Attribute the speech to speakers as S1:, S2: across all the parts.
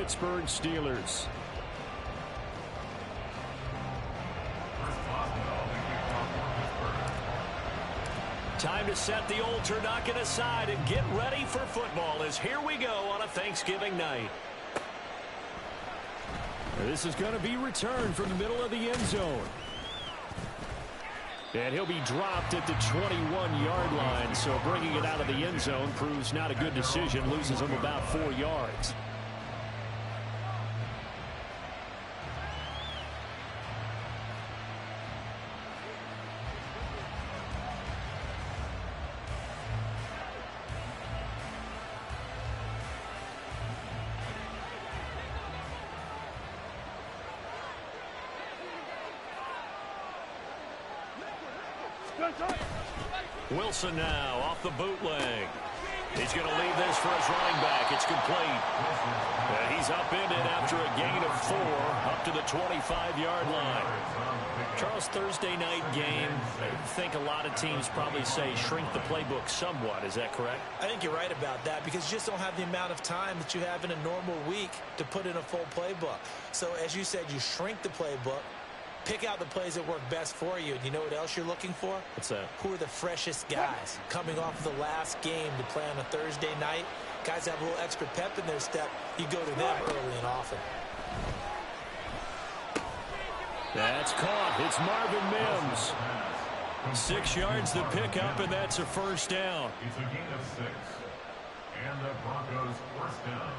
S1: Pittsburgh Steelers. Time to set the old turducken aside and get ready for football as here we go on a Thanksgiving night. This is going to be returned from the middle of the end zone. And he'll be dropped at the 21-yard line, so bringing it out of the end zone proves not a good decision, loses him about 4 yards. Wilson now off the bootleg. He's going to leave this for his running back. It's complete. He's upended after a gain of 4 up to the 25-yard line. Charles, Thursday night game, I think a lot of teams probably say shrink the playbook somewhat. Is that correct?
S2: I think you're right about that because you just don't have the amount of time that you have in a normal week to put in a full playbook. So as you said, you shrink the playbook. Pick out the plays that work best for you. And you know what else you're looking for?
S1: What's that?
S2: Who are the freshest guys coming off the last game to play on a Thursday night? Guys have a little extra pep in their step. You go to them early and often.
S1: That's caught. It's Marvin Mims. 6 yards to pick up, and that's a first down.
S3: It's a gain of 6. And the Broncos first down.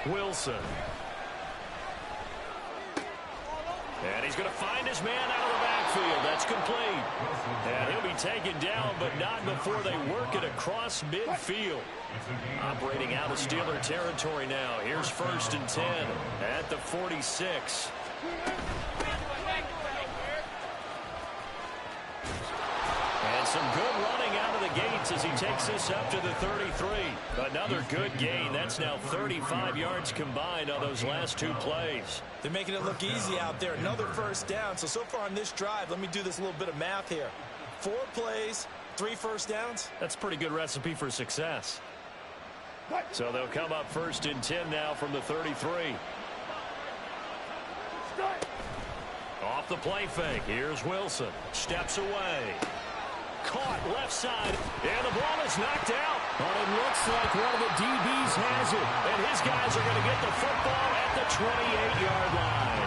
S1: Wilson. And he's going to find his man out of the backfield. That's complete. And he'll be taken down, but not before they work it across midfield. Operating out of Steeler territory now. Here's 1st and 10 at the 46. And some good running out of the gates as he takes this up to the 33. Another good gain. That's now 35 yards combined on those last 2 plays.
S2: They're making it look easy out there. Another first down. So far on this drive, let me do this little bit of math here. 4 plays, 3 first downs.
S1: That's a pretty good recipe for success. So they'll come up 1st and 10 now from the 33. Off the play fake. Here's Wilson. Steps away. Caught left side, and the ball is knocked out. But it looks like one of the DBs has it, and his guys are going to get the football at the 28-yard line.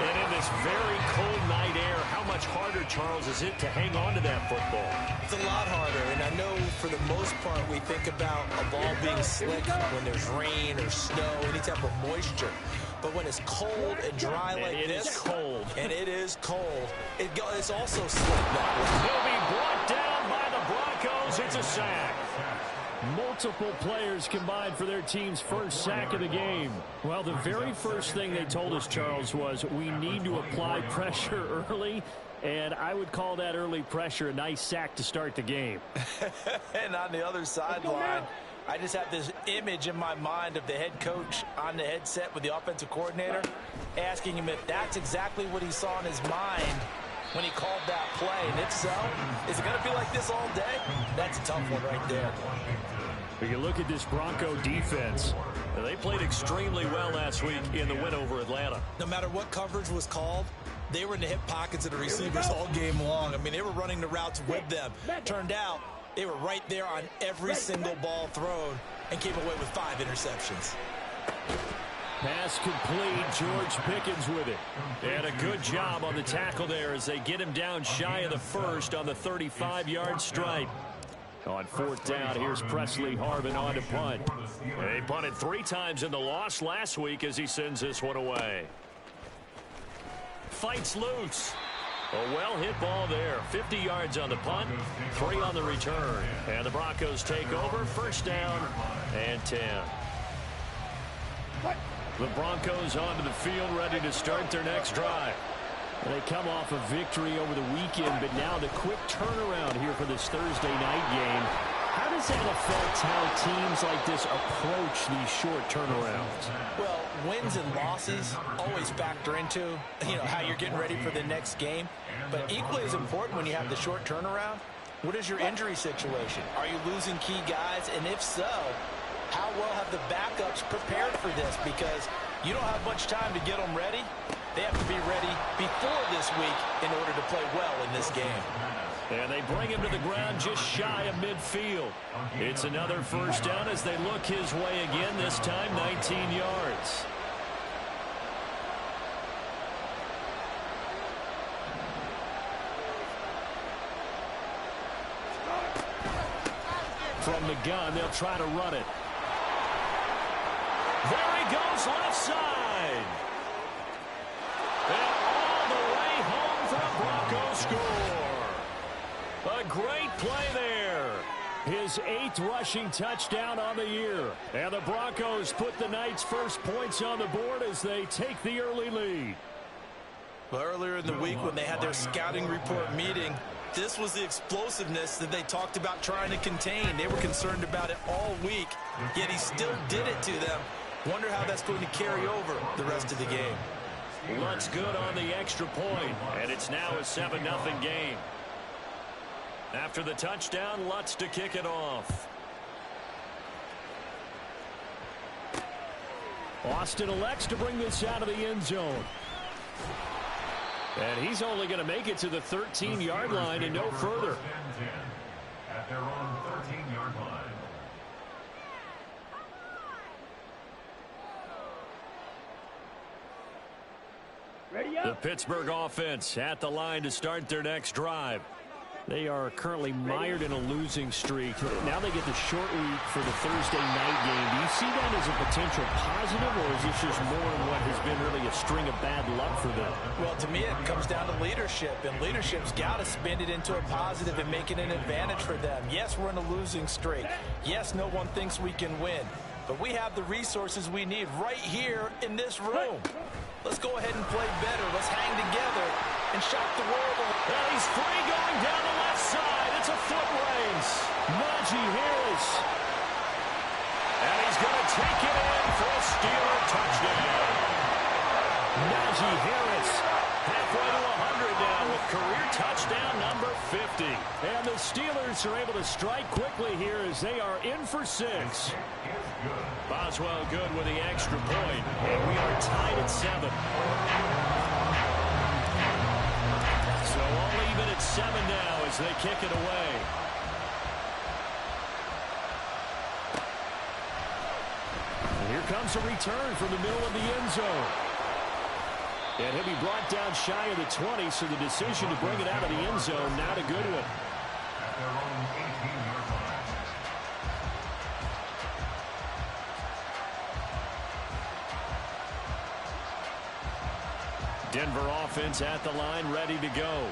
S1: And in this very cold night air, how much harder, Charles, is it to hang on to that football?
S2: It's a lot harder, and I know for the most part we think about a ball being slick when there's rain or snow, any type of moisture. But when it's cold and dry like this, and it is cold, it's also slick that way.
S1: He'll be brought down by the Broncos. It's a sack. Multiple players combined for their team's first sack of the game. Well, the very first thing they told us, Charles, was we need to apply pressure early, and I would call that early pressure a nice sack to start the game.
S2: And on the other sideline, I just have this image in my mind of the head coach on the headset with the offensive coordinator asking him if that's exactly what he saw in his mind when he called that play. And if so, is it going to be like this all day? That's a tough one right there.
S1: We can look at this Bronco defense. They played extremely well last week in the win over Atlanta.
S2: No matter what coverage was called, they were in the hip pockets of the receivers all game long. I mean, they were running the routes with them. Turned out they were right there on every single ball thrown and came away with 5 interceptions.
S1: Pass complete. George Pickens with it. And a good job on the tackle there as they get him down shy of the first on the 35-yard stripe. On 4th down, here's Presley Harvin on to punt. They punted 3 times in the loss last week as he sends this one away. Fights loose. A well-hit ball there. 50 yards on the punt, 3 on the return. And the Broncos take over. 1st down and 10. The Broncos onto the field, ready to start their next drive. They come off a victory over the weekend, but now the quick turnaround here for this Thursday night game. How does that affect how teams like this approach these short turnarounds?
S2: Well, wins and losses always factor into, how you're getting ready for the next game. But equally as important when you have the short turnaround, what is your injury situation? Are you losing key guys? And if so, how well have the backups prepared for this? Because you don't have much time to get them ready. They have to be ready before this week in order to play well in this game.
S1: And they bring him to the ground just shy of midfield. It's another first down as they look his way again, this time 19 yards. From the gun, they'll try to run it. There he goes, left side. And all the way home for a Broncos score. A great play there. His 8th rushing touchdown on the year. And the Broncos put the Knights' first points on the board as they take the early lead.
S2: Well, earlier in the week when they had their scouting report meeting, this was the explosiveness that they talked about trying to contain. They were concerned about it all week, yet he still did it to them. Wonder how that's going to carry over the rest of the game.
S1: Lutz good on the extra point, and it's now a 7-0 game. After the touchdown, Lutz to kick it off. Austin elects to bring this out of the end zone. And he's only going to make it to the 13-yard line and no further.
S3: At their own 13-yard line.
S1: The Pittsburgh offense at the line to start their next drive. They are currently mired in a losing streak. Now they get the short week for the Thursday night game. Do you see that as a potential positive, or is this just more of what has been really a string of bad luck for them?
S2: Well, to me, it comes down to leadership, and leadership's got to spin it into a positive and make it an advantage for them. Yes, we're in a losing streak. Yes, no one thinks we can win, but we have the resources we need right here in this room. Let's go ahead and play better. Let's hang together and shock the world.
S1: And he's free going down the left side. It's a foot race. Najee Harris. And he's going to take it in for a Steeler touchdown. Najee Harris halfway to 100 now with career touchdown number 50. And the Steelers are able to strike quickly here as they are in for 6. Boswell good with the extra point, and we are tied at 7. So all even at 7 now as they kick it away. And here comes a return from the middle of the end zone. And he'll be brought down shy of the 20, so the decision to bring it out of the end zone, not a good one.
S3: At their own 18-yard line.
S1: Denver offense at the line, ready to go.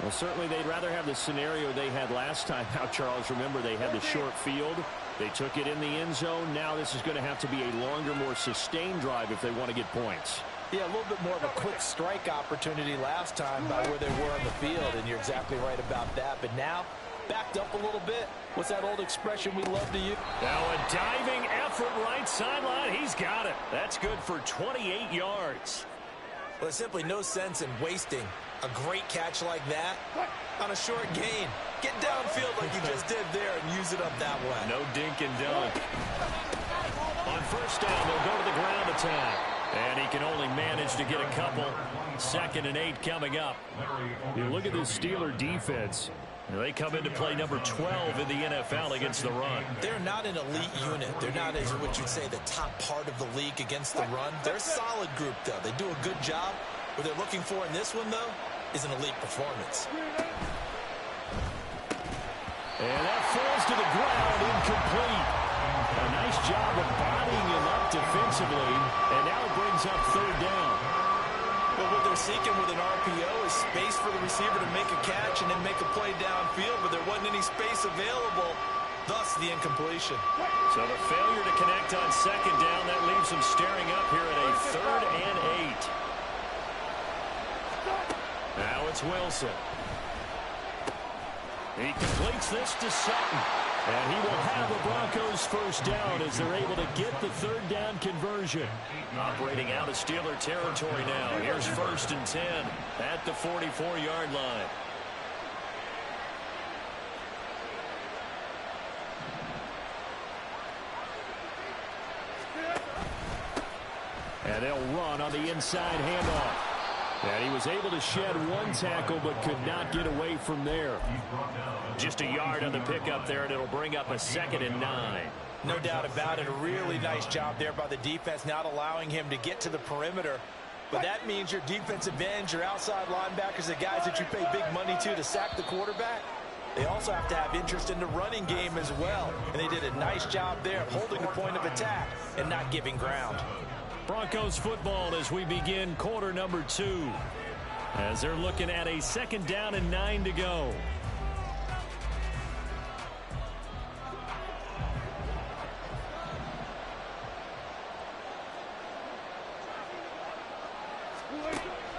S1: Well, certainly they'd rather have the scenario they had last time. Now, Charles, remember they had the short field. They took it in the end zone. Now this is going to have to be a longer, more sustained drive if they want to get points.
S2: Yeah, a little bit more of a quick strike opportunity last time by where they were on the field, and you're exactly right about that. But now, backed up a little bit. What's that old expression we love to use?
S1: Now a diving effort right sideline. He's got it. That's good for 28 yards.
S2: Well, there's simply no sense in wasting a great catch like that on a short gain. Get downfield like you just did there and use it up that way.
S1: No dink and dunk. On first down, they'll go to the ground attack. And he can only manage to get a couple. 2nd and 8 coming up. You look at this Steeler defense. They come into play number 12 in the NFL against the run.
S2: They're not an elite unit. They're not, as what you'd say, the top part of the league against the run. They're a solid group, though. They do a good job. What they're looking for in this one, though, is an elite performance.
S1: And that falls to the ground, incomplete. A nice job of bodying him up defensively, and now it brings up 3rd down.
S2: But what they're seeking with an RPO is space for the receiver to make a catch and then make a play downfield, but there wasn't any space available, thus the incompletion.
S1: So the failure to connect on 2nd down, that leaves them staring up here at a 3rd and 8. Now it's Wilson. He completes this to Sutton. And he will have the Broncos first down as they're able to get the third down conversion. Operating out of Steeler territory now. Here's 1st and 10 at the 44-yard line. And they'll run on the inside handoff. And he was able to shed one tackle but could not get away from there. Just a yard on the pickup there, and it'll bring up a 2nd and 9.
S2: No doubt about it. A really nice job there by the defense, not allowing him to get to the perimeter. But that means your defensive ends, your outside linebackers, the guys that you pay big money to sack the quarterback, they also have to have interest in the running game as well. And they did a nice job there of holding the point of attack and not giving ground.
S1: Broncos football as we begin quarter number 2. As they're looking at a 2nd down and 9 to go.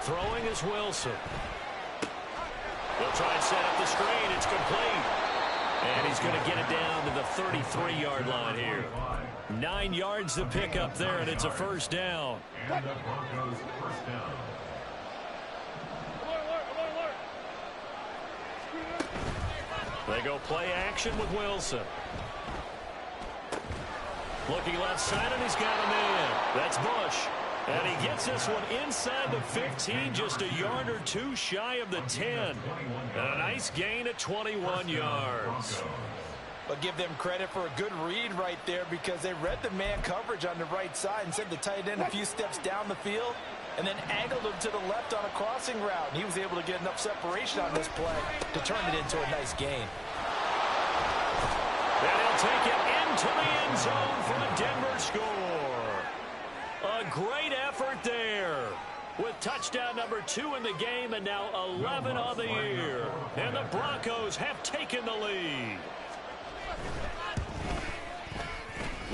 S1: Throwing is Wilson. They'll try and set up the screen. It's complete. And he's going to get it down to the 33-yard line here. 9 yards to pick up there, and it's a first down.
S3: And the Broncos first down.
S1: They go play action with Wilson. Looking left side, and he's got him in. That's Bush. And he gets this one inside the 15, just a yard or two shy of the 10. And a nice gain at 21 yards.
S2: But give them credit for a good read right there, because they read the man coverage on the right side and sent the tight end a few steps down the field and then angled him to the left on a crossing route. And he was able to get enough separation on this play to turn it into a nice gain.
S1: And he'll take it into the end zone for a Denver score. A great effort there, with touchdown number 2 in the game and now 11 on the year. And the Broncos have taken the lead.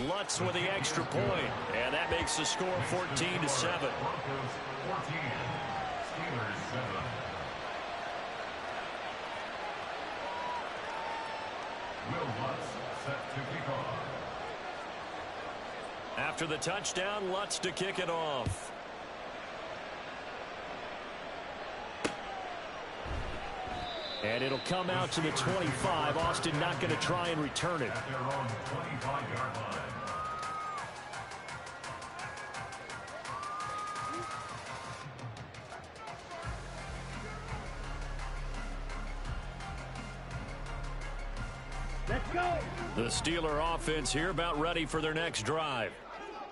S1: Lutz with the extra point, and that makes the score 14-7.
S3: Broncos 14, Steelers 7. Will Lutz set to kick off.
S1: After the touchdown, Lutz to kick it off. And it'll come out to the 25. Austin not going to try and return it.
S3: At their own 25-yard line.
S4: Let's go.
S1: The Steeler offense here about ready for their next drive.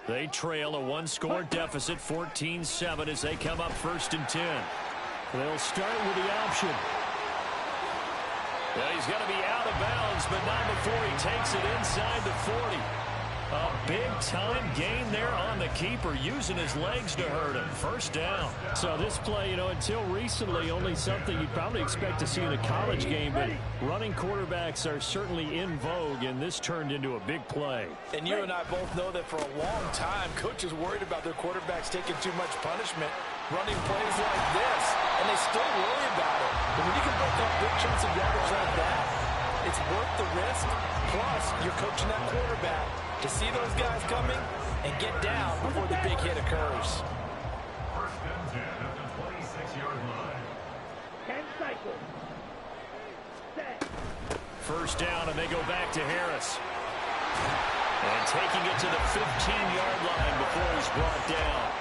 S1: They trail a one-score deficit, 14-7, as they come up 1st and 10. They'll start with the option. Well, he's going to be out of bounds, but not before he takes it inside the 40. A big-time gain there on the keeper, using his legs to hurt him. First down. So this play, until recently, only something you'd probably expect to see in a college game, but running quarterbacks are certainly in vogue, and this turned into a big play.
S2: And you and I both know that for a long time, coaches worried about their quarterbacks taking too much punishment, running plays like this, and they still worry about it. But when you can break up big chunks of yardage like that, it's worth the risk. Plus, you're coaching that quarterback to see those guys coming and get down before the big hit occurs.
S3: 1st and 10 at the 26-yard line.
S4: 10 cycles. Set.
S1: First down, and they go back to Harris. And taking it to the 15-yard line before he's brought down.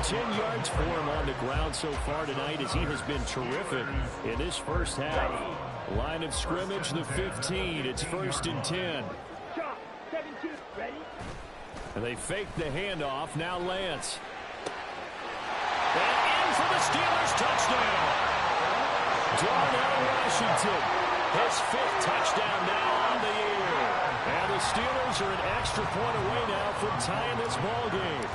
S1: 110 yards for him on the ground so far tonight, as he has been terrific in this first half. Line of scrimmage, the 15. It's 1st and 10.
S4: Chop. 17. Ready?
S1: And they fake the handoff. Now Lance. And in for the Steelers touchdown. Darnell Washington, his 5th touchdown now on the year. And the Steelers are an extra point away now from tying this ball game.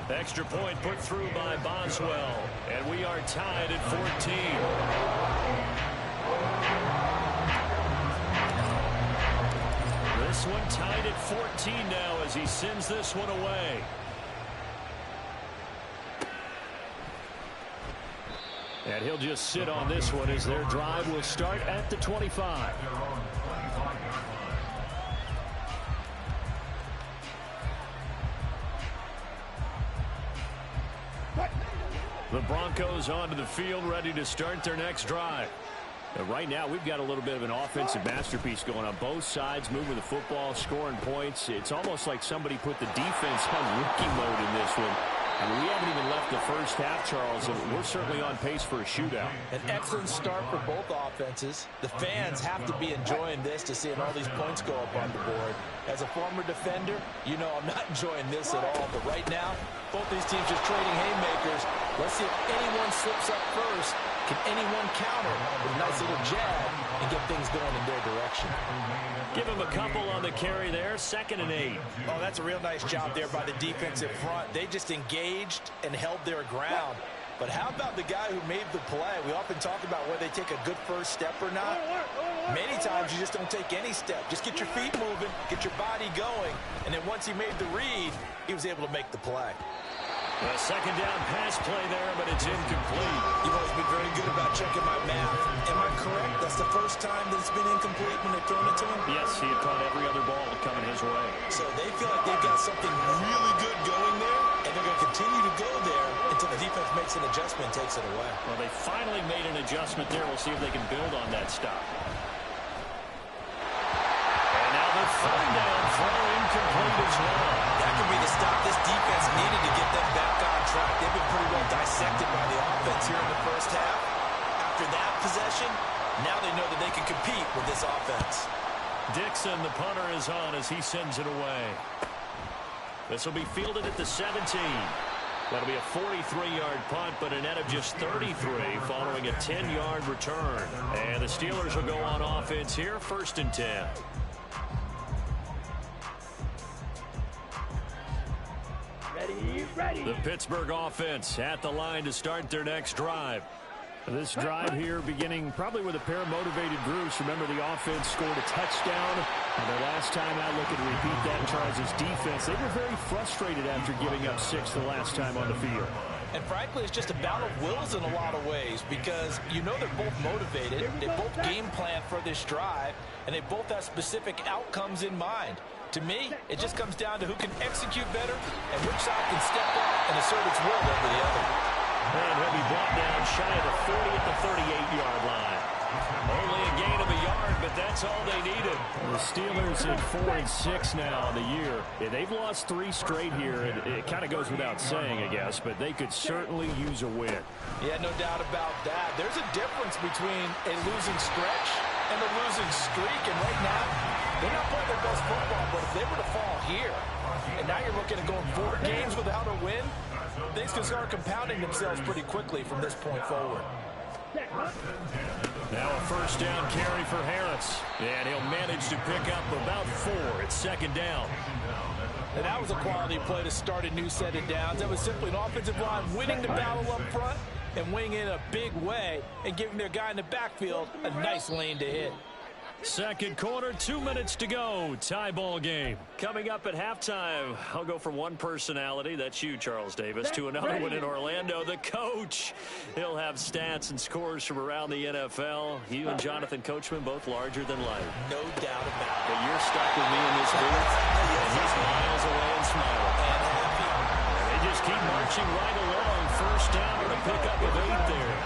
S1: Extra point put through by Boswell. And we are tied at 14. This one tied at 14 now as he sends this one away. And he'll just sit on this one as their drive will start at the 25. The Broncos onto the field, ready to start their next drive. Right now, we've got a little bit of an offensive masterpiece going on both sides, moving the football, scoring points. It's almost like somebody put the defense on rookie mode in this one. And we haven't even left the first half, Charles, and we're certainly on pace for a shootout.
S2: An excellent start for both offenses. The fans have to be enjoying this to seeing all these points go up on the board. As a former defender, you know I'm not enjoying this at all. But right now, both these teams just trading haymakers. Let's see if anyone slips up first. Can anyone counter with a nice little jab and get things going in their direction?
S1: Give him a couple on the carry there. 2nd and 8.
S2: Oh, that's a real nice job there by the defensive front. They just engaged and held their ground. But how about the guy who made the play? We often talk about whether they take a good first step or not. Many times you just don't take any step. Just get your feet moving, get your body going. And then once he made the read, he was able to make the play.
S1: A 2nd down pass play there, but it's incomplete.
S2: You've always been very good about checking my math. Am I correct? That's the first time that it's been incomplete when they've thrown it to him?
S1: Yes, he had caught every other ball coming his way.
S2: So they feel like they've got something really good going there, and they're going to continue to go there until the defense makes an adjustment and takes it away.
S1: Well, they finally made an adjustment there. We'll see if they can build on that stop. And now the 3rd down throw incomplete as well.
S2: That could be the stop this defense needed to get them back on track. They've been pretty well dissected by the offense here in the first half. After that possession, now they know that they can compete with this offense.
S1: Dixon, the punter, is on as he sends it away. This will be fielded at the 17. That'll be a 43-yard punt, but a net of just 33 following a 10-yard return. And the Steelers will go on offense here, 1st and 10.
S4: Ready.
S1: The Pittsburgh offense at the line to start their next drive. This drive here beginning probably with a pair of motivated groups. Remember, the offense scored a touchdown. And the last time out, looking to repeat that, Charles' defense, they were very frustrated after giving up 6 the last time on the field.
S2: And frankly, it's just a battle of wills in a lot of ways because you know they're both motivated. They both game plan for this drive, and they both have specific outcomes in mind. To me, it just comes down to who can execute better and which side can step up and assert its will over the other.
S1: And he'll be brought down shy of the 40 at the 38-yard line. Only a gain of a yard, but that's all they needed. The Steelers at 4-6 now on the year. Yeah, they've lost 3 straight here. It kind of goes without saying, I guess, but they could certainly use a win.
S2: Yeah, no doubt about that. There's a difference between a losing stretch and a losing streak, and right now, they're not playing their best football, but if they were to fall here, and now you're looking at going 4 games without a win, things can start compounding themselves pretty quickly from this point forward.
S1: Now a 1st down carry for Harris, and he'll manage to pick up about 4 at 2nd down.
S2: And that was a quality play to start a new set of downs. That was simply an offensive line winning the battle up front and winning in a big way and giving their guy in the backfield a nice lane to hit.
S1: 2nd quarter, 2 minutes to go. Tie ball game. Coming up at halftime, I'll go from one personality, that's you, Charles Davis, to another one in Orlando, the coach. He'll have stats and scores from around the NFL. You and Jonathan Coachman both larger than life.
S2: No doubt about it.
S1: But you're stuck with me in this booth, and he's miles away and smiling.
S2: And happy.
S1: And they just keep marching right along. 1st down and a pickup of 8 there.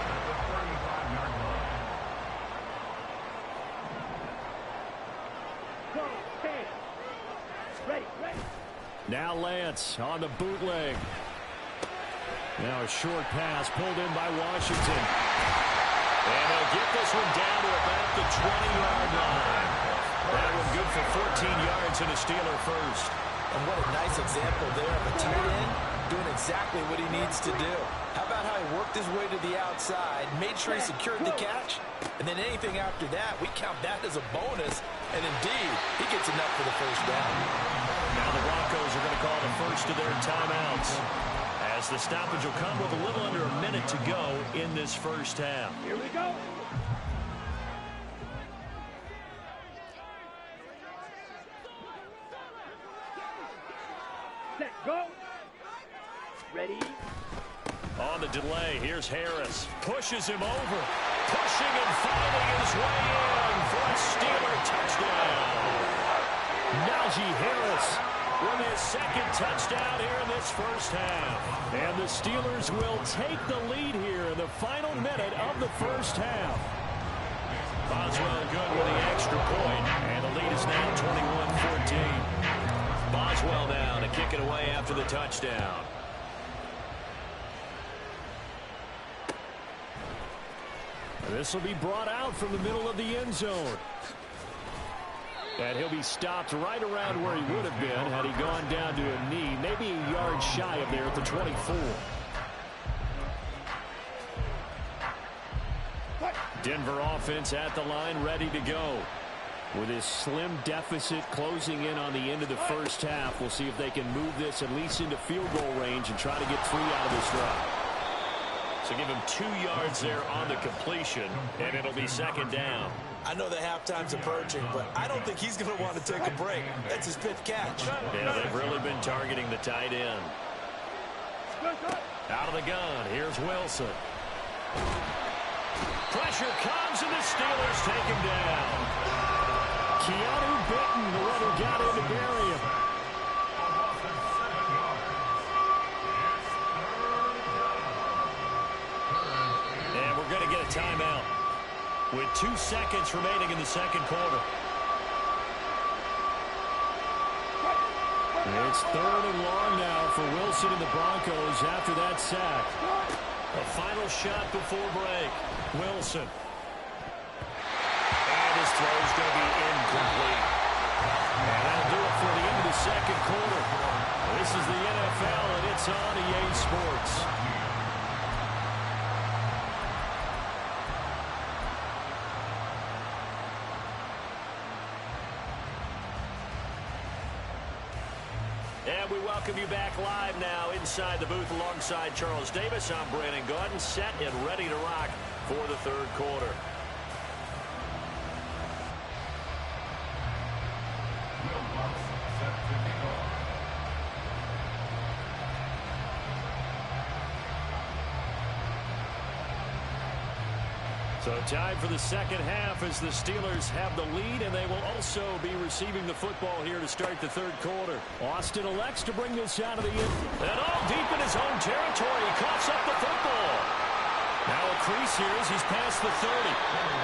S1: Now Lance on the bootleg. Now a short pass pulled in by Washington. And they'll get this one down to about the 20-yard line. That one good for 14 yards and a Steeler first.
S2: And what a nice example there of a tight end doing exactly what he needs to do. How about how he worked his way to the outside, made sure he secured the catch, and then anything after that, we count that as a bonus. And indeed, he gets enough for the 1st down.
S1: Now the Broncos are going to call the first of their timeouts, as the stoppage will come with a little under a minute to go in this 1st half.
S4: Here we go. Set, go. Ready.
S1: On the delay, here's Harris. Pushes him over. Pushing and finding his way in for a Steeler touchdown. Najee Harris with his second touchdown here in this first half. And the Steelers will take the lead here in the final minute of the first half. Boswell good with the extra point, and the lead is now 21-14. Boswell now to kick it away after the touchdown. This will be brought out from the middle of the end zone. And he'll be stopped right around where he would have been had he gone down to a knee, maybe a yard shy of there at the 24. Denver offense at the line, ready to go. With his slim deficit closing in on the end of the first half, we'll see if they can move this at least into field goal range and try to get 3 out of this drive. So give him 2 yards there on the completion, and it'll be second down.
S2: I know that halftime's approaching, but I don't think he's going to want to take a break. That's his 5th catch.
S1: Yeah, they've really been targeting the tight end. Out of the gun, here's Wilson. Pressure comes, and the Steelers take him down. Keanu Benton, the one who got in to bury him. And we're going to get a timeout with 2 seconds remaining in the second quarter. It's 3rd and long now for Wilson and the Broncos after that sack. A final shot before break. Wilson. And his throw's going to be incomplete. And that'll do it for the end of the second quarter. This is the NFL, and it's on EA Sports. And we welcome you back live now inside the booth alongside Charles Davis. I'm Brandon Gaudin, set and ready to rock for the third quarter. So time for the second half as the Steelers have the lead, and they will also be receiving the football here to start the third quarter. Austin elects to bring this out of the end. And all deep in his own territory. He coughs up the football. Now a crease here as he's past the 30.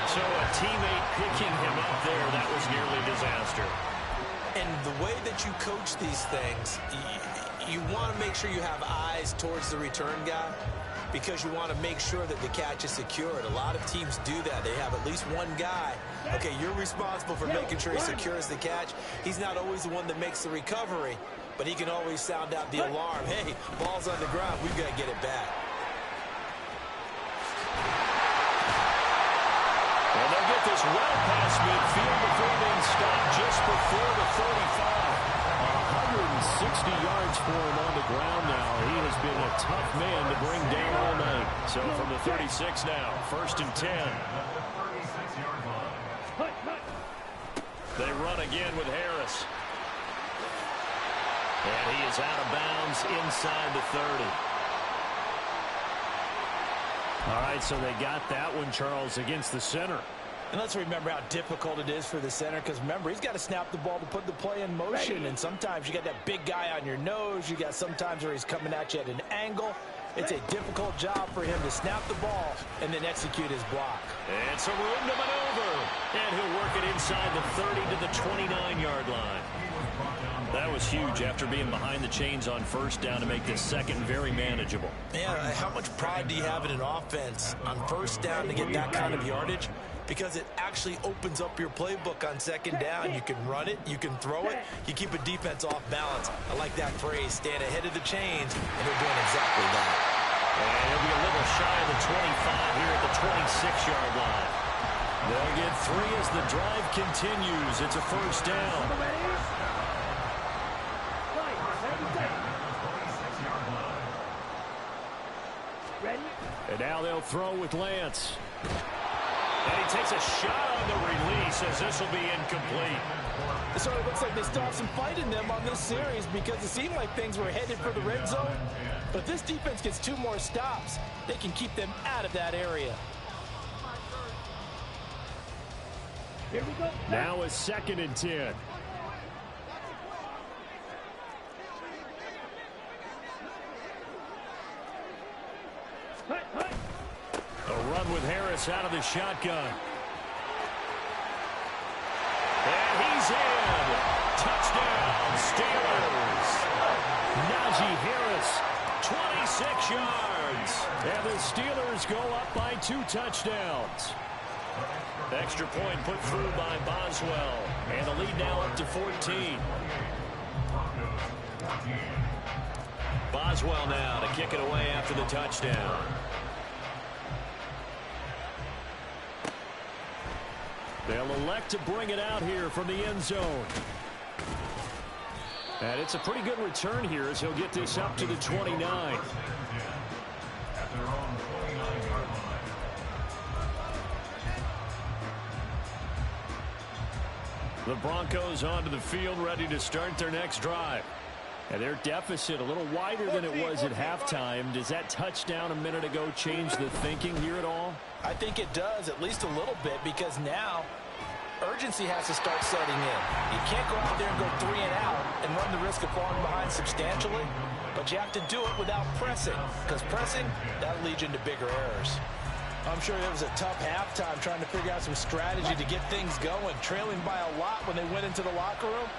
S1: So a teammate picking him up there. That was nearly disaster.
S2: And the way that you coach these things, you want to make sure you have eyes towards the return guy, because you want to make sure that the catch is secured. A lot of teams do that. They have at least one guy. Okay, you're responsible for making sure he secures the catch. He's not always the one that makes the recovery, but he can always sound out the alarm. Hey, ball's on the ground. We've got to get it back.
S1: And they'll get this well past midfield before being stopped just before the 35. 160 yards for him on the ground now. He has been a tough man to bring down all night. So from the 36 now, 1st and 10. They run again with Harris. And he is out of bounds inside the 30. All right, so they got that one, Charles, against the center.
S2: And let's remember how difficult it is for the center, because remember, he's got to snap the ball to put the play in motion. And sometimes you got that big guy on your nose. You got sometimes where he's coming at you at an angle. It's a difficult job for him to snap the ball and then execute his block.
S1: And some room to maneuver. And he'll work it inside the 30 to the 29-yard line. That was huge after being behind the chains on first down to make this second very manageable.
S2: Yeah, how much pride do you have in an offense on first down to get that kind of yardage? Because it actually opens up your playbook on second down. You can run it, you can throw it, you keep a defense off balance. I like that phrase, stand ahead of the chains, and they're doing exactly that.
S1: And he'll be a little shy of the 25 here at the 26-yard line. They'll get 3 as the drive continues. It's a first down. And now they'll throw with Lance. And he takes a shot on the release as this will be incomplete.
S2: It sort of looks like they still have some fight in them on this series because it seemed like things were headed for the red zone. But if this defense gets 2 more stops, they can keep them out of that area.
S4: Here we go.
S1: Now a 2nd and 10. A run with Harris out of the shotgun. And he's in. Touchdown, Steelers. Najee Harris, 26 yards. And the Steelers go up by 2 touchdowns. Extra point put through by Boswell. And the lead now up to 14. Boswell now to kick it away after the touchdown. They'll elect to bring it out here from the end zone. And it's a pretty good return here as he'll get this up to the 29.
S3: At their own 29-yard line.
S1: The Broncos onto the field ready to start their next drive. And their deficit a little wider than it was at halftime. Does that touchdown a minute ago change the thinking here at all?
S2: I think it does, at least a little bit, because now urgency has to start setting in. You can't go out there and go 3 and out and run the risk of falling behind substantially, but you have to do it without pressing, because pressing, that'll lead you into bigger errors. I'm sure it was a tough halftime trying to figure out some strategy to get things going, trailing by a lot when they went into the locker room.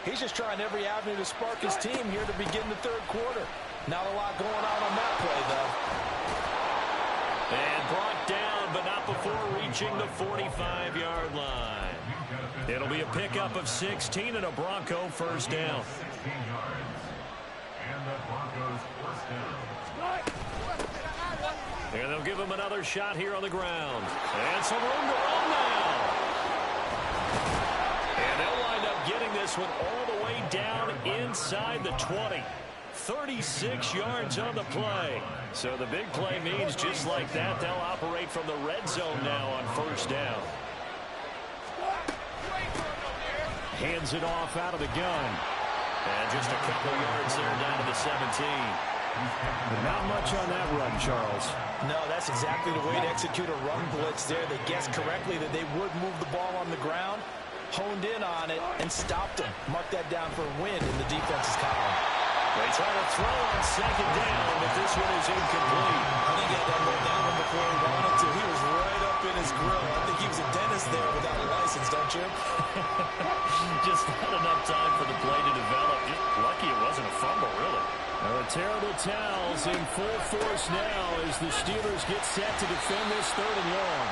S2: He's just trying every avenue to spark his team here to begin the 3rd quarter. Not a lot going on that play, though.
S1: And brought down, but not before reaching the 45-yard line. It'll be a pickup of 16 and a Bronco first down.
S3: 16 yards. And the Broncos first down.
S1: And they'll give him another shot here on the ground. And some room to run now. And they'll wind up getting this one all the way down inside the 20. 36 yards on the play. So the big play means just like that, they'll operate from the red zone now on first down. Hands it off out of the gun. And just a couple yards there down to the 17. But not much on that run, Charles.
S2: No, that's exactly the way to execute a run blitz there. They guessed correctly that they would move the ball on the ground, honed in on it, and stopped them. Mark that down for a win in the defense's column.
S1: They try to throw on 2nd down, but this one is incomplete.
S2: I think he had that rolled down before he wanted to. He was right up in his grill. I think he was a dentist there without a license, don't you?
S1: Just not enough time for the play to develop. Just lucky it wasn't a fumble, really. The terrible towels in full force now as the Steelers get set to defend this 3rd and long.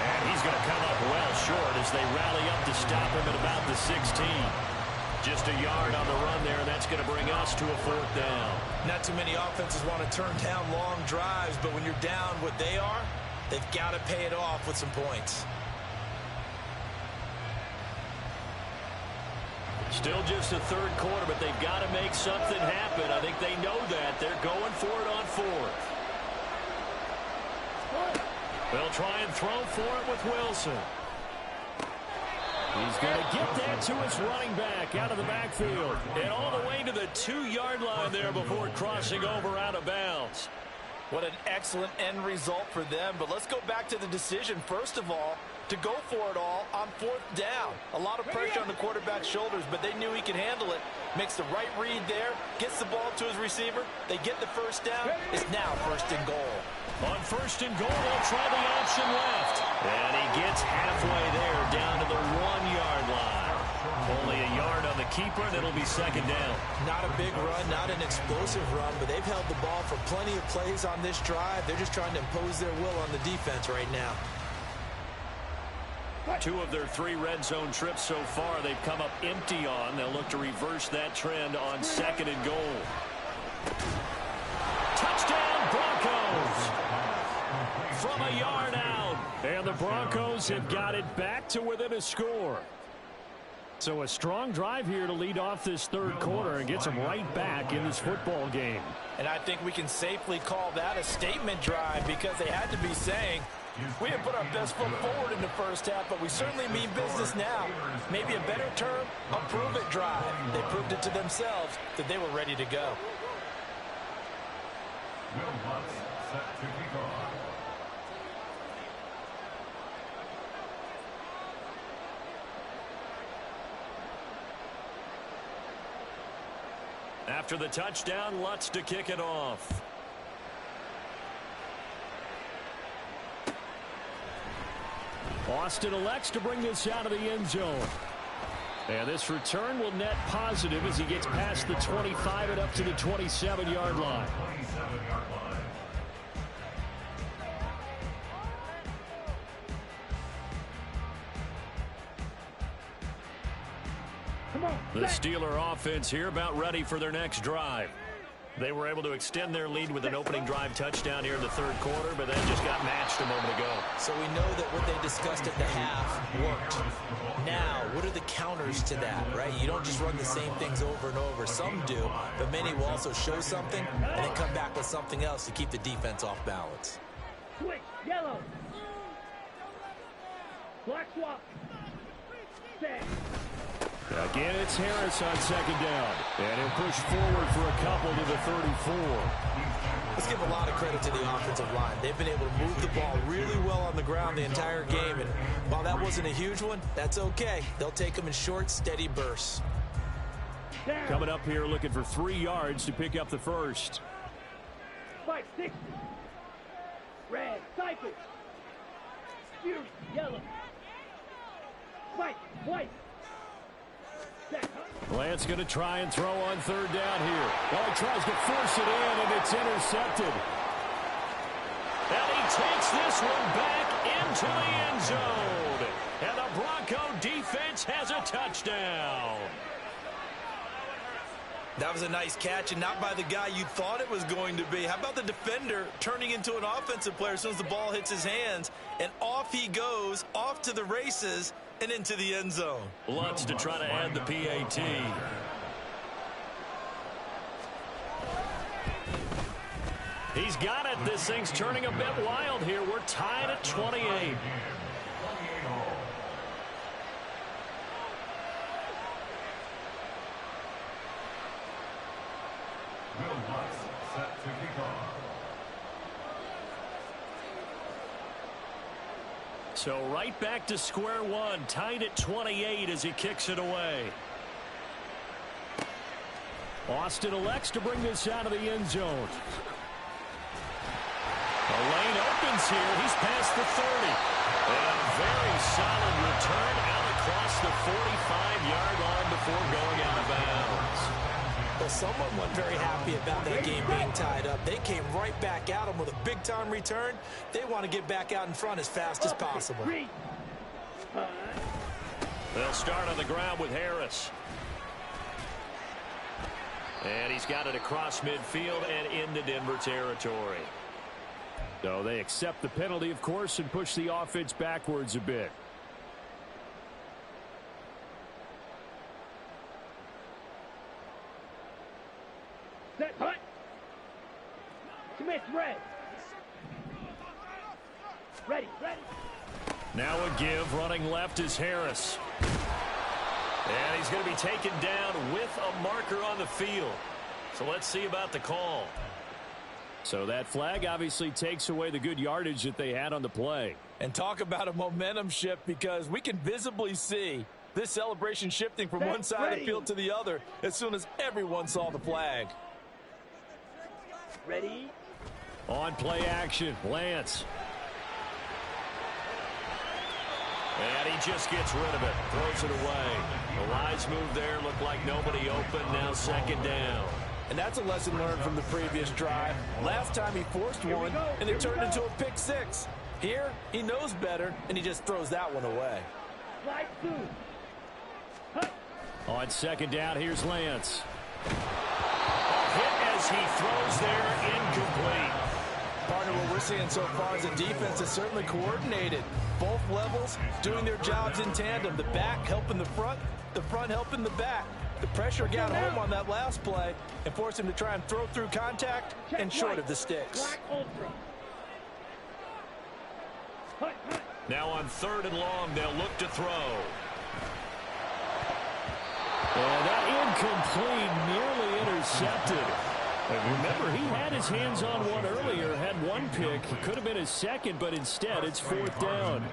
S1: And he's going to come up well short as they rally up to stop him at about the 16. Just a yard on the run there, and that's going to bring us to a 4th down.
S2: Not too many offenses want to turn down long drives, but when you're down what they are, they've got to pay it off with some points.
S1: Still just the 3rd quarter, but they've got to make something happen. I think they know that. They're going for it on 4th. They'll try and throw for it with Wilson. He's going to get that to his running back out of the backfield. And all the way to the 2-yard line there before crossing over out of bounds.
S2: What an excellent end result for them. But let's go back to the decision, first of all, to go for it all on 4th down. A lot of pressure on the quarterback's shoulders, but they knew he could handle it. Makes the right read there, gets the ball to his receiver. They get the first down. It's now 1st and goal.
S1: On 1st and goal, they'll try the option left. And he gets halfway there down to the 1-yard line. Only a yard on the keeper, and it'll be 2nd down.
S2: Not a big run, not an explosive run, but they've held the ball for plenty of plays on this drive. They're just trying to impose their will on the defense right now.
S1: 2 of their 3 red zone trips so far they've come up empty on. They'll look to reverse that trend on 2nd and goal. Touchdown Broncos! From a yard out. And the Broncos have got it back to within a score. So a strong drive here to lead off this 3rd quarter and gets them right back in this football game.
S2: And I think we can safely call that a statement drive because they had to be saying, We didn't put our best foot forward in the first half, but we certainly mean business now. Maybe a better term, a prove-it drive. They proved it to themselves that they were ready to go.
S3: Will Lutz set to kick off.
S1: After the touchdown, Lutz to kick it off. Austin elects to bring this out of the end zone. And this return will net positive as he gets past the 25 and up to the 27-yard line.
S3: 27-yard line.
S4: Come on.
S1: The Steeler offense here about ready for their next drive. They were able to extend their lead with an opening drive touchdown here in the third quarter, but then just got matched a moment ago.
S2: So we know that what they discussed at the half worked. Now, what are the counters to that, right? You don't just run the same things over and over. Some do, but many will also show something and then come back with something else to keep the defense off balance.
S4: Switch. Yellow. Black swap. Set.
S1: Again, it's Harris on second down. And he'll push forward for a couple to the 34.
S2: Let's give a lot of credit to the offensive line. They've been able to move the ball really well on the ground the entire game. And while that wasn't a huge one, that's okay. They'll take them in short, steady bursts.
S1: Coming up here looking for 3 yards to pick up the first.
S4: 5-6. Red. Cycle. Fury. Yellow. White. White.
S1: Lance going to try and throw on third down here. Well, he tries to force it in, and it's intercepted. And he takes this one back into the end zone. And the Bronco defense has a touchdown.
S2: That was a nice catch, and not by the guy you thought it was going to be. How about the defender turning into an offensive player as soon as the ball hits his hands, and off he goes, off to the races, and into the end zone.
S1: Lutz to try to add the PAT. He's got it. This thing's turning a bit wild here. We're tied at 28.
S3: Will Lutz set to kick off.
S1: So right back to square one, tied at 28 as he kicks it away. Austin elects to bring this out of the end zone. The lane opens here. He's past the 30. And a very solid return out across the 45-yard line before going out of bounds.
S2: Well, someone wasn't very happy about that game being tied up. They came right back at him with a big-time return. They want to get back out in front as fast as possible.
S1: They'll start on the ground with Harris. And he's got it across midfield and into Denver territory. So they accept the penalty, of course, and push the offense backwards a bit.
S4: Set. Hut. Smith. Red. Ready. Ready.
S1: Now a give. Running left is Harris. And he's going to be taken down with a marker on the field. So let's see about the call. So that flag obviously takes away the good yardage that they had on the play.
S2: And talk about a momentum shift, because we can visibly see this celebration shifting from one side of the field to the other as soon as everyone saw the flag.
S4: Ready.
S1: On play action, Lance. And he just gets rid of it, throws it away. The wise move there, looked like nobody open, now second down.
S2: And that's a lesson learned from the previous drive. Last time he forced one, and it turned into a pick six. Here, he knows better, and he just throws that one away.
S4: Slide two. Hut.
S1: On second down, here's Lance. Hit as he throws there, incomplete.
S2: Partner, what we're seeing so far is the defense is certainly coordinated. Both levels doing their jobs in tandem. The back helping the front helping the back. The pressure got home on that last play and forced him to try and throw through contact and short of the sticks.
S4: Black ultra.
S1: Now on 3rd and long, they'll look to throw. And that incomplete, nearly intercepted. And remember, he had his hands on one earlier, had one pick. Could have been his second, but instead it's 4th down.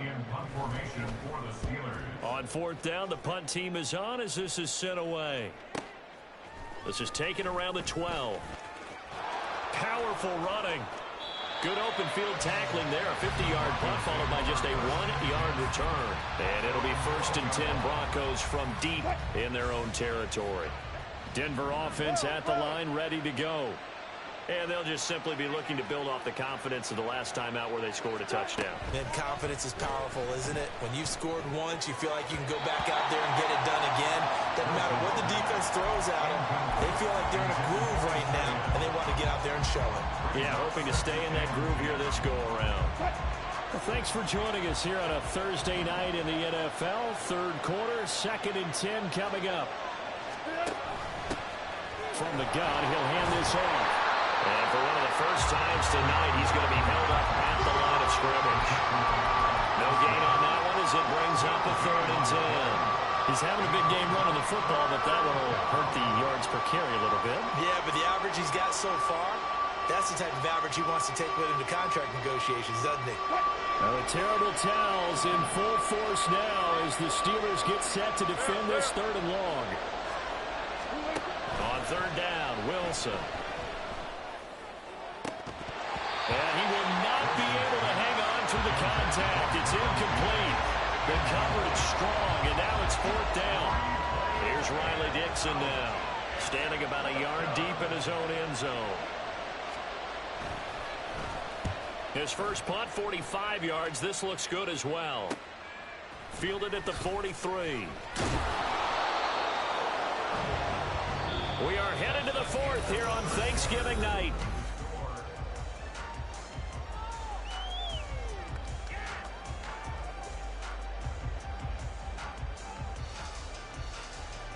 S1: On 4th down, the punt team is on as this is sent away. This is taken around the 12. Powerful running. Good open field tackling there. A 50-yard punt followed by just a 1-yard return. And it'll be 1st and 10 Broncos from deep in their own territory. Denver offense at the line, ready to go. And they'll just simply be looking to build off the confidence of the last time out where they scored a touchdown.
S2: And confidence is powerful, isn't it? When you've scored once, you feel like you can go back out there and get it done again. Doesn't matter what the defense throws at them. They feel like they're in a groove right now, and they want to get out there and show it.
S1: Yeah, hoping to stay in that groove here this go-around. Well, thanks for joining us here on a Thursday night in the NFL. 3rd quarter, 2nd and 10 coming up. From the gun, he'll hand this off. And for one of the first times tonight, he's going to be held up at the line of scrimmage. No gain on that one as it brings up a 3rd and 10. He's having a big game running the football, but that one will hurt the yards per carry a little bit.
S2: Yeah, but the average he's got so far, that's the type of average he wants to take with him to contract negotiations, doesn't he?
S1: Now the terrible towels in full force now as the Steelers get set to defend this 3rd and long. On 3rd down, Wilson. And he will not be able to hang on to the contact. It's incomplete. The coverage strong, and now it's 4th down. Here's Riley Dixon now, standing about a yard deep in his own end zone. His first punt, 45 yards. This looks good as well. Fielded at the 43. We are headed to the 4th here on Thanksgiving night.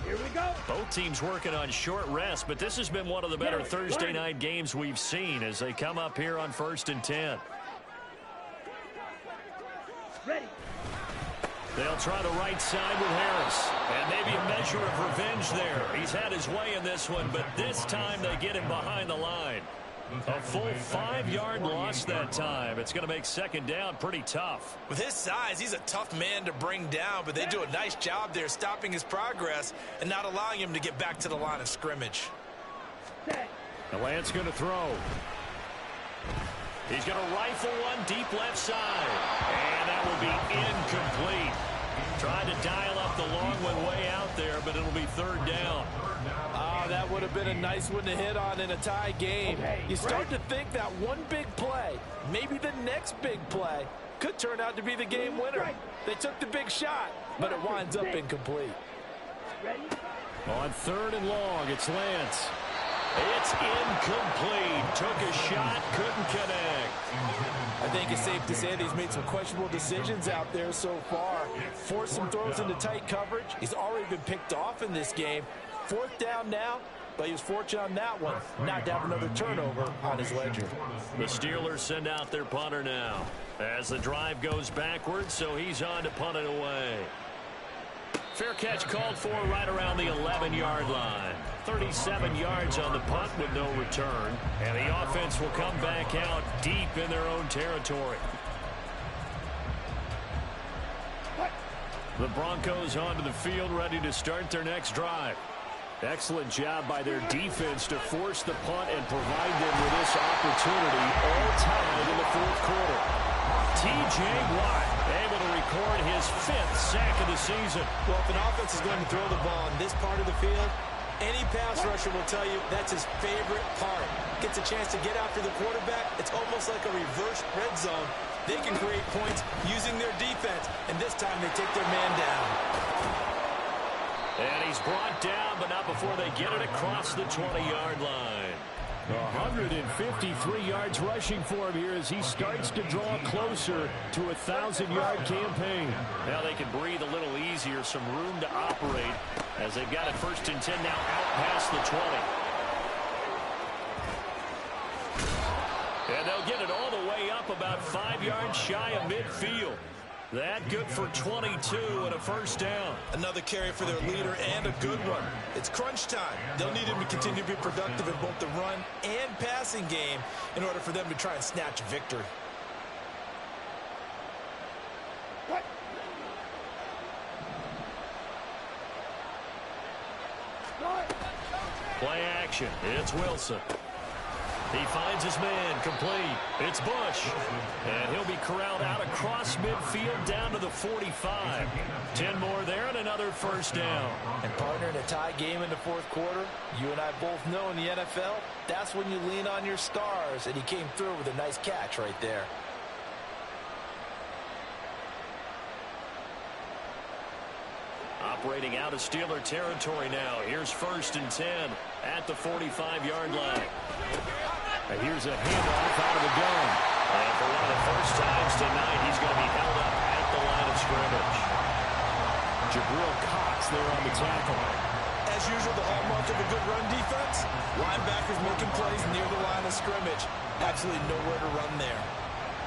S4: Here we go.
S1: Both teams working on short rest, but this has been one of the better Thursday night games we've seen as they come up here on 1st and 10.
S4: Ready.
S1: They'll try the right side with Harris. And maybe a measure of revenge there. He's had his way in this one, but this time they get him behind the line. A full 5-yard loss that time. It's going to make 2nd down pretty tough.
S2: With his size, he's a tough man to bring down, but they do a nice job there stopping his progress and not allowing him to get back to the line of scrimmage.
S1: The Lance going to throw. He's going to rifle one deep left side. And that will be incomplete. Tried to dial up the long one way out there, but it'll be 3rd down.
S2: That would have been a nice one to hit on in a tie game. You start to think that one big play, maybe the next big play, could turn out to be the game winner. They took the big shot, but it winds up incomplete.
S1: On 3rd and long, it's Lance. It's incomplete. Took a shot, couldn't connect.
S2: I think it's safe to say that he's made some questionable decisions out there so far. Forced some throws into tight coverage. He's already been picked off in this game. 4th down now, but he was fortunate on that one not to have another turnover on his ledger.
S1: The Steelers send out their punter now as the drive goes backwards, so he's on to punt it away. Fair catch called for right around the 11-yard line. 37 yards on the punt with no return, and the offense will come back out deep in their own territory. The Broncos onto the field, ready to start their next drive. Excellent job by their defense to force the punt and provide them with this opportunity, all tied in the 4th quarter. T.J. Watt able to record his 5th sack of the season.
S2: Well, if an offense is going to throw the ball in this part of the field, any pass rusher will tell you that's his favorite part. Gets a chance to get after the quarterback. It's almost like a reverse red zone. They can create points using their defense, and this time they take their man down.
S1: And he's brought down, but not before they get it across the 20-yard line. 153 yards rushing for him here as he starts to draw closer to a 1,000-yard campaign. Now they can breathe a little easier, some room to operate as they've got it 1st and 10 now out past the 20. And they'll get it all the way up about 5 yards shy of midfield. That good for 22 and a first down.
S2: Another carry for their leader and a good one. It's crunch time. They'll need him to continue to be productive in both the run and passing game in order for them to try and snatch victory.
S1: Play action. It's Wilson. He finds his man complete. It's Bush. And he'll be corralled out across midfield down to the 45. 10 more there and another first down.
S2: And partner, in a tie game in the fourth quarter, you and I both know in the NFL, that's when you lean on your stars. And he came through with a nice catch right there.
S1: Operating out of Steeler territory now. Here's 1st and 10 at the 45-yard line. And here's a handoff out of the gun. And for one of the first times tonight, he's going to be held up at the line of scrimmage. Jabril Cox there on the tackle.
S2: As usual, the hallmark of a good run defense, linebackers making plays near the line of scrimmage. Absolutely nowhere to run there.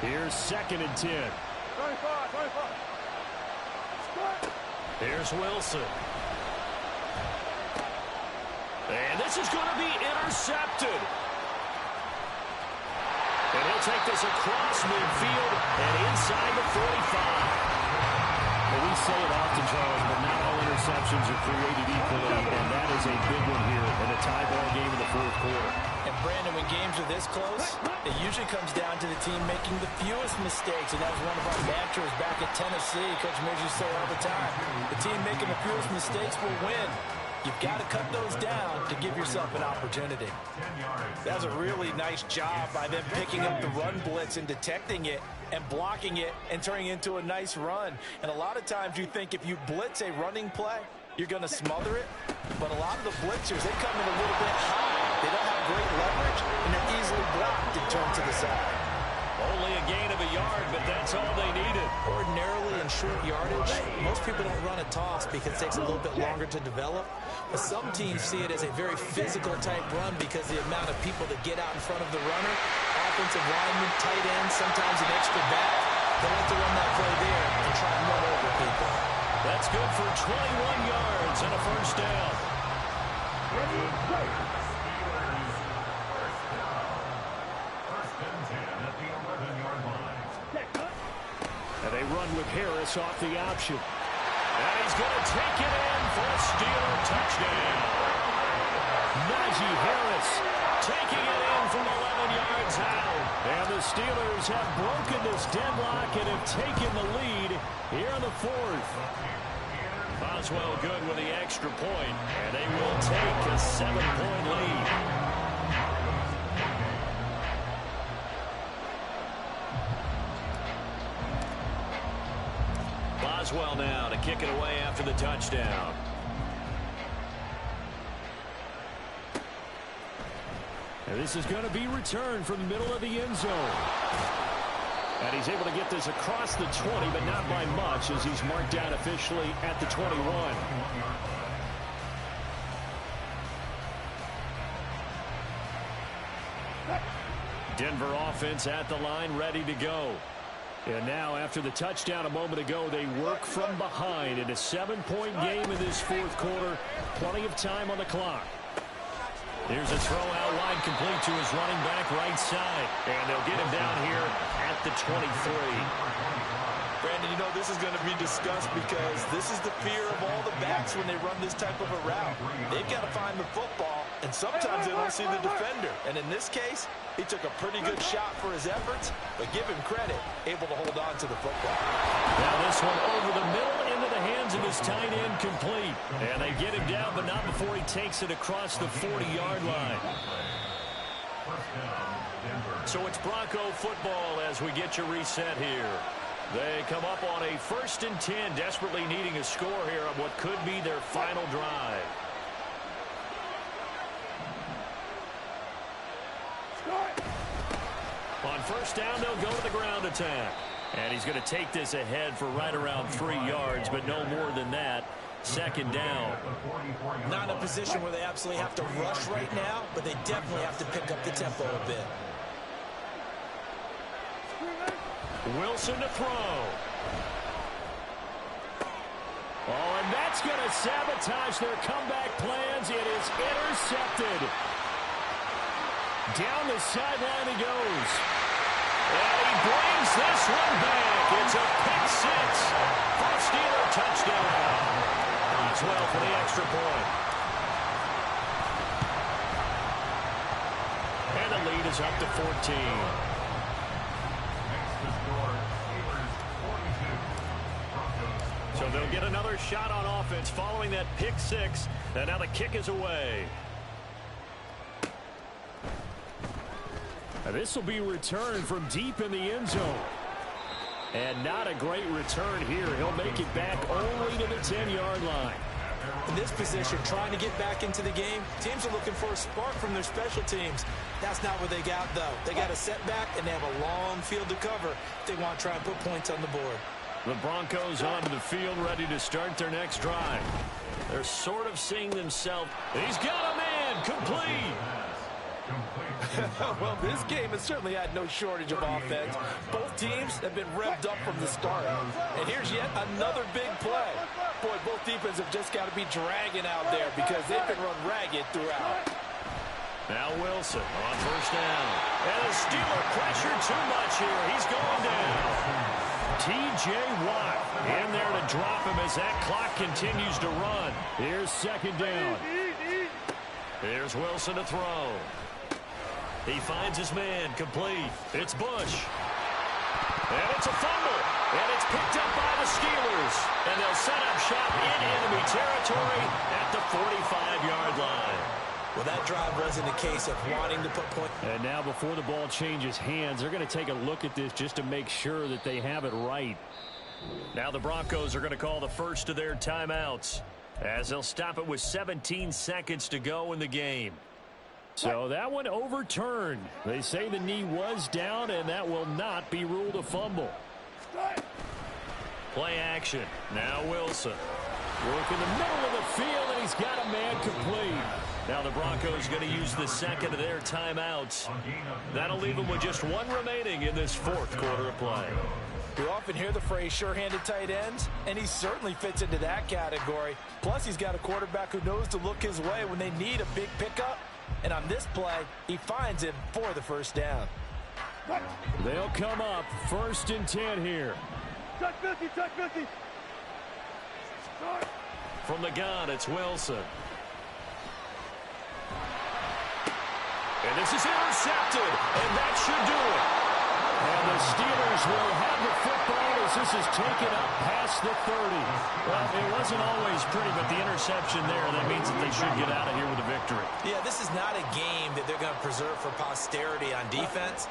S1: Here's 2nd and 10.
S4: 25.
S1: Here's Wilson. And this is going to be intercepted. And he'll take this across midfield and inside the 45. Well, we say it often, Charles, but not all interceptions are created equally, and that is a big one here in a tie ball game in the fourth quarter.
S2: And Brandon, when games are this close, it usually comes down to the team making the fewest mistakes, and that was one of our mantras back at Tennessee. Coach Mears used to say all the time, the team making the fewest mistakes will win. You've got to cut those down to give yourself an opportunity. That's a really nice job by them picking up the run blitz and detecting it and blocking it and turning it into a nice run. And a lot of times you think if you blitz a running play, you're going to smother it. But a lot of the blitzers, they come in a little bit high. They don't have great leverage, and they're easily blocked and turned to the side.
S1: Only a gain of a yard, but that's all they needed.
S2: Ordinarily in short yardage, most people don't run a toss because it takes a little bit longer to develop. But some teams see it as a very physical type run because the amount of people that get out in front of the runner, offensive linemen, tight ends, sometimes an extra back, they like to run that play there and try and run over people.
S1: That's good for 21 yards and a first down.
S3: Steelers first down. 1st and 10 at the 11-yard line.
S1: And they run with Harris off the option. And he's going to take it in for a Steeler touchdown. Najee Harris taking it in from 11 yards out. And the Steelers have broken this deadlock and have taken the lead here in the fourth. Boswell good with the extra point, and they will take a 7-point lead. Boswell now to kick it away after the touchdown. And this is going to be returned from the middle of the end zone. And he's able to get this across the 20, but not by much as he's marked down officially at the 21. Denver offense at the line, ready to go. And now, after the touchdown a moment ago, they work from behind in a 7-point game in this fourth quarter. Plenty of time on the clock. Here's a throw out wide, complete to his running back right side. And they'll get him down here at the 23.
S2: Brandon, you know, this is going to be discussed because this is the fear of all the backs when they run this type of a route. They've got to find the football, and sometimes they don't see the defender. And in this case, he took a pretty good shot for his efforts, but give him credit, able to hold on to the football.
S1: Now this one over the middle into the hands of his tight end, complete. And they get him down, but not before he takes it across the 40-yard line. So it's Bronco football as we get you reset here. They come up on a 1st and 10, desperately needing a score here on what could be their final drive. On 1st down, they'll go to the ground attack. And he's going to take this ahead for right around 3 yards, but no more than that. 2nd down.
S2: Not in a position where they absolutely have to rush right now, but they definitely have to pick up the tempo a bit.
S1: Wilson to throw. Oh, and that's going to sabotage their comeback plans. It is intercepted. Down the sideline he goes. And he brings this one back. It's a pick six. First Steeler touchdown. As well for the extra point. And the lead is up to 14. So they'll get another shot on offense following that pick six. And now the kick is away. This will be returned from deep in the end zone. And not a great return here. He'll make it back only to the 10-yard line.
S2: In this position, trying to get back into the game, teams are looking for a spark from their special teams. That's not what they got, though. They got a setback, and they have a long field to cover if they want to try and put points on the board.
S1: The Broncos onto the field, ready to start their next drive. They're sort of seeing themselves. He's got a man, complete.
S2: Well, this game has certainly had no shortage of offense. Both teams have been revved up from the start. And here's yet another big play. Boy, both defenses have just got to be dragging out there because they've been run ragged throughout.
S1: Now Wilson on first down. And the Steeler pressure too much here. He's going down. T.J. Watt in there to drop him as that clock continues to run. Here's second down. Here's Wilson to throw. He finds his man, complete. It's Bush. And it's a fumble. And it's picked up by the Steelers. And they'll set up shop in enemy territory at the 45-yard line.
S2: Well, that drive wasn't a case of wanting to put points.
S1: And now before the ball changes hands, they're going to take a look at this just to make sure that they have it right. Now the Broncos are going to call the first of their timeouts as they'll stop it with 17 seconds to go in the game. So that one overturned. They say the knee was down, and that will not be ruled a fumble. Play action. Now Wilson. Work in the middle of the field, and he's got a man complete. Now the Broncos going to use the second of their timeouts. That'll leave them with just one remaining in this fourth quarter of play.
S2: You often hear the phrase sure-handed tight ends, and he certainly fits into that category. Plus, he's got a quarterback who knows to look his way when they need a big pickup. And on this play, he finds him for the first down.
S1: They'll come up first and 10 here.
S4: Touch 50, touch 50.
S1: From the gun, it's Wilson. And this is intercepted, and that should do it. And the Steelers will have the football as this is taken up past the 30. Well, it wasn't always pretty, but the interception there, that means that they should get out of here with a victory.
S2: Yeah, this is not a game that they're going to preserve for posterity on defense,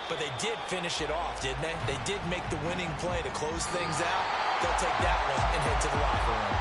S2: but they did finish it off, didn't they? They did make the winning play to close things out. They'll take that one and head to the locker room.